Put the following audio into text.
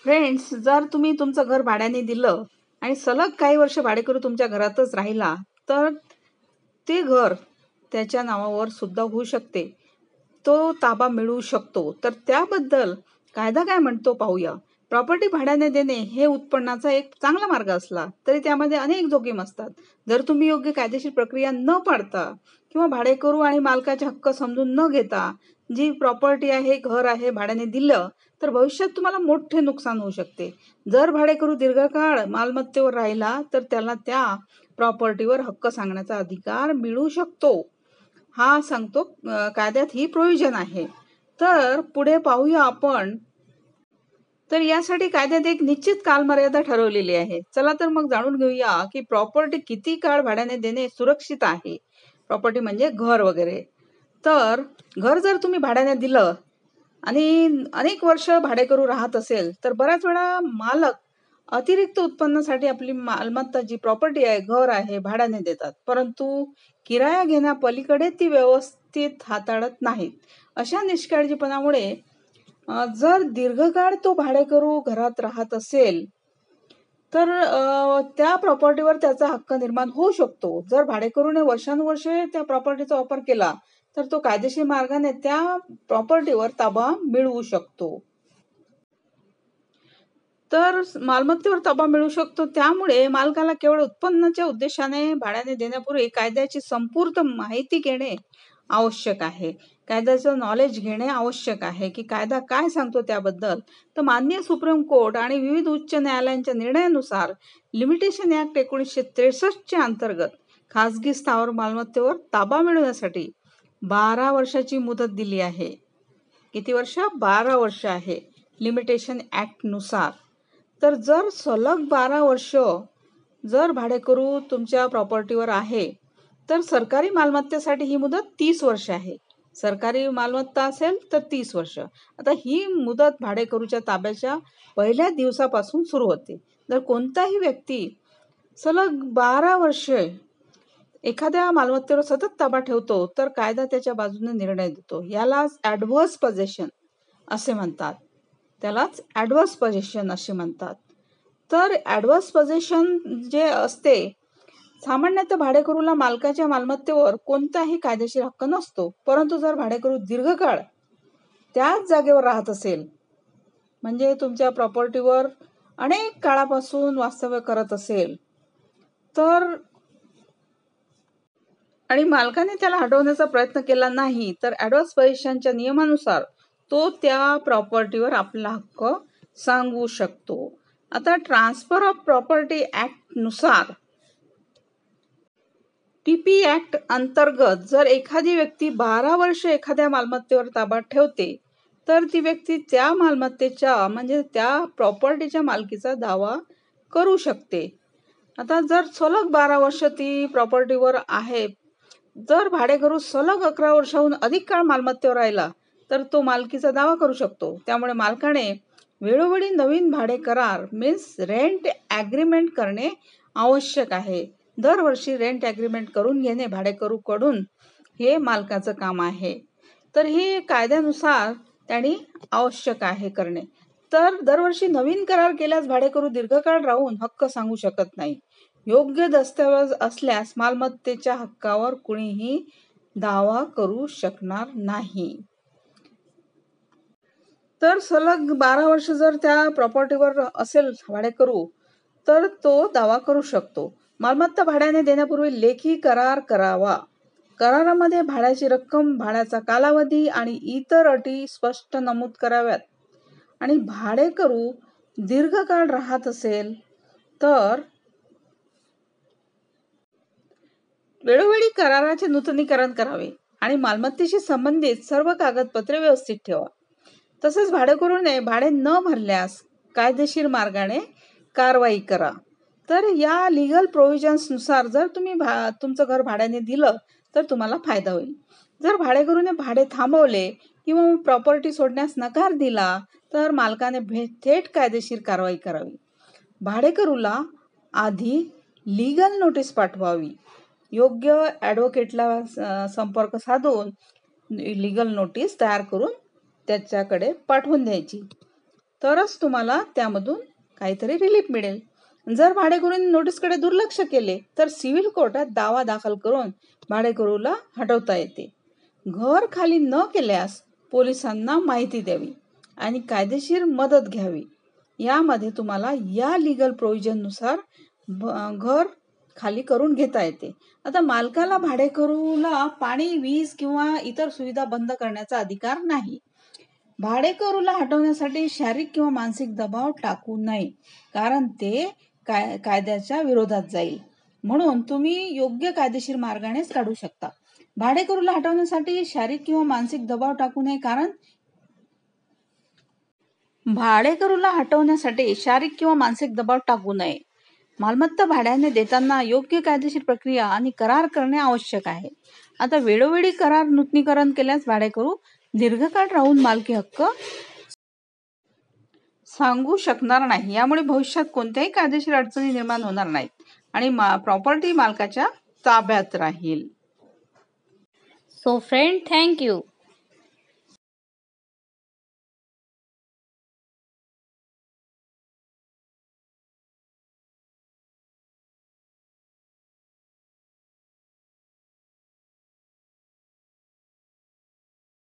Friends, जर तुम्ही तुमचं घर भाड्याने दिलं आणि सलग काही वर्ष भाडेकरू तुमच्या घरातच राहिला, तर ते घर त्याच्या नावावर सुद्धा होऊ शकते. तो ताबा मिळू शकतो. तर त्याबद्दल कायदा काय म्हणतो पाहूया. प्रॉपर्टी भाड्याने देणे हे उत्पन्नाचा एक चांगला मार्ग असला तरी त्यामध्ये अनेक जोखीम असतात. जर तुम्ही योग्य कायदेशीर प्रक्रिया न पाळता किंवा भाडेकरू आणि मालकाचे हक्क समजून न घेता जी प्रॉपर्टी आहे, घर आहे भाड्याने दिलं, तर भविष्यात तुम्हाला मोठे नुकसान होऊ शकते. जर भाडेकरू दीर्घकाळ मालमत्तेवर राहिला तर त्याला त्या प्रॉपर्टीवर हक्क सांगण्याचा अधिकार मिळू शकतो. हा सांगतो कायद्यात ही प्रोव्हिजन आहे. तर पुढे पाहूया आपण. तर यासाठी कायद्यात एक निश्चित कालमर्यादा ठरवलेली आहे. चला तर मग जाणून घेऊया की प्रॉपर्टी किती काळ भाड्याने देणे सुरक्षित आहे. प्रॉपर्टी म्हणजे घर वगैरे. तर घर जर तुम्ही भाड्याने दिलं आणि अनेक वर्ष भाडेकरू राहत असेल, तर बऱ्याच वेळा मालक अतिरिक्त उत्पन्नासाठी आपली मालमत्ता जी प्रॉपर्टी आहे, घर आहे, भाड्याने देतात. परंतु किराया घेण्यापलीकडे ती व्यवस्थित हाताळत नाहीत. अशा निष्काळजीपणामुळे जर दीर्घकाळ तो भाडेकरू घरात राहत असेल, तर त्या प्रॉपर्टीवर त्याचा हक्क निर्माण होऊ शकतो. जर भाडेकरूने वर्षानुवर्षे त्या प्रॉपर्टीचा वापर केला, तर तो कायदेशीर मार्गाने त्या प्रॉपर्टीवर ताबा मिळवू शकतो. तर मालमत्तेवर ताबा मिळू शकतो. त्यामुळे मालकाला केवळ उत्पन्नाच्या उद्देशाने भाड्याने देण्यापूर्वी कायद्याची संपूर्ण माहिती घेणे आवश्यक आहे. कायद्याचं नॉलेज घेणे आवश्यक आहे की कायदा काय सांगतो त्याबद्दल. तर माननीय सुप्रीम कोर्ट आणि विविध उच्च न्यायालयांच्या निर्णयानुसार लिमिटेशन ऍक्ट 1963 अंतर्गत खासगी स्थावर मालमत्तेवर ताबा मिळवण्यासाठी 12 वर्षाची मुदत दिली आहे. किती वर्ष? 12 वर्ष आहे लिमिटेशन ऍक्ट नुसार. तर जर सलग 12 वर्ष जर भाडेकरू तुमच्या प्रॉपर्टीवर आहे, तर सरकारी मालमत्तेसाठी ही मुदत 30 वर्ष आहे. सरकारी मालमत्ता असेल तर 30 वर्ष. आता ही मुदत भाडेकरूच्या ताब्याच्या पहिल्या दिवसापासून सुरू होते. जर कोणताही व्यक्ती सलग 12 वर्षे एखाद्या मालमत्तेवर सतत ताबा ठेवतो, तर कायदा त्याच्या बाजूने निर्णय देतो. यालाच ॲडव्हर्स पोझेशन असे म्हणतात. त्यालाच ॲडव्हर्स पोझेशन असे म्हणतात. तर ॲडव्हर्स पोझेशन जे असते, सामान्यतः भाडेकरूला मालकाच्या मालमत्तेवर कोणताही कायदेशीर हक्क नसतो. परंतु जर भाडेकरू दीर्घकाळ त्याच जागेवर राहत असेल, म्हणजे तुमच्या प्रॉपर्टीवर अनेक काळापासून वास्तव्य करत असेल, तर आणि मालकाने त्याला हटवण्याचा प्रयत्न केला नाही, तर ॲडव्हर्स पोझिशनच्या नियमानुसार तो त्या प्रॉपर्टीवर आपला हक्क सांगू शकतो. आता ट्रान्सफर ऑफ प्रॉपर्टी ऍक्ट नुसार टीपी ऍक्ट अंतर्गत जर एखादी व्यक्ती 12 वर्ष एखाद्या मालमत्तेवर ताबा ठेवते, तर ती व्यक्ती त्या मालमत्तेच्या म्हणजे त्या प्रॉपर्टीच्या मालकीचा दावा करू शकते. आता जर सलग 12 वर्ष ती प्रॉपर्टीवर आहे, जर भाडेकरू सलग 11 वर्षाहून अधिक काळ मालमत्तेवर राहिला, तर तो मालकीचा दावा करू शकतो. त्यामुळे मालकाने वेळोवेळी नवीन भाडे करार मीन्स रेंट ॲग्रीमेंट करणे आवश्यक आहे. दरवर्षी रेंट ॲग्रीमेंट करून घेणे भाडेकरूकडून हे मालकाचं काम आहे. तर हे कायद्यानुसार त्यांनी आवश्यक आहे करणे. तर दरवर्षी नवीन करार केल्यास भाडेकरू दीर्घकाळ राहून हक्क सांगू शकत नाही. योग्य दस्तऐवज असल्यास मालमत्तेच्या हक्कावर कुणीही दावा करू शकणार नाही. तर सलग 12 वर्ष जर त्या प्रॉपर्टीवर असेल भाडेकरू, तर तो दावा करू शकतो. मालमत्ता भाड्याने देण्यापूर्वी लेखी करार करावा. करारामध्ये भाड्याची रक्कम, भाड्याचा कालावधी आणि इतर अटी स्पष्ट नमूद कराव्यात. आणि भाडेकरू दीर्घकाळ राहत असेल तर वेळोवेळी कराराचे नूतनीकरण करावे आणि मालमत्तेशी संबंधित सर्व कागदपत्रे व्यवस्थित ठेवा. तसेच भाडेकरूने भाडे न भरल्यास कायदेशीर मार्गाने कारवाई करा. तर या लीगल प्रोव्हिजन्स नुसार जर तुम्ही तुमचं घर भाड्याने दिलं, तर तुम्हाला फायदा होईल. जर भाडेकरूने भाडे थांबवले किंवा प्रॉपर्टी सोडण्यास नकार दिला, तर मालकाने थेट कायदेशीर कारवाई करावी. भाडेकरूला आधी लीगल नोटीस पाठवावी. योग्य ॲडव्होकेटला संपर्क साधून लीगल नोटीस तयार करून त्याच्याकडे पाठवून द्यायची. तरच तुम्हाला त्यामधून काहीतरी रिलीफ मिळेल. जर भाडेकरूंनी नोटीसकडे दुर्लक्ष केले तर सिव्हिल कोर्टात दावा दाखल करून भाडेकरूला हटवता येते. घर खाली न केल्यास पोलिसांना माहिती द्यावी आणि कायदेशीर मदत घ्यावी. यामध्ये तुम्हाला या लीगल प्रोव्हिजननुसार घर खाली करून घेता येते. आता मालकाला भाडेकरूला पाणी, वीज किंवा इतर सुविधा बंद करण्याचा अधिकार नाही. भाडेकरूला हटवण्यासाठी शारीरिक किंवा मानसिक दबाव टाकू नये, कारण ते कायद्याच्या विरोधात जाईल. म्हणून तुम्ही योग्य कायदेशीर मार्गानेच काढू शकता. भाडेकरूला हटवण्यासाठी शारीरिक किंवा मानसिक दबाव टाकू नये, कारण भाडेकरूला हटवण्यासाठी शारीरिक किंवा मानसिक दबाव टाकू नये. मालमत्ता भाड्याने देताना योग्य कायदेशीर प्रक्रिया आणि करार करणे आवश्यक आहे. आता वेळोवेळी करार नूतनीकरण केल्यास भाडेकरू दीर्घकाळ राहून मालकी हक्क सांगू शकणार नाही. यामुळे भविष्यात कोणत्याही कायदेशीर अडचणी निर्माण होणार नाहीत आणि प्रॉपर्टी मालकाच्या ताब्यात राहील. So friend, thank you.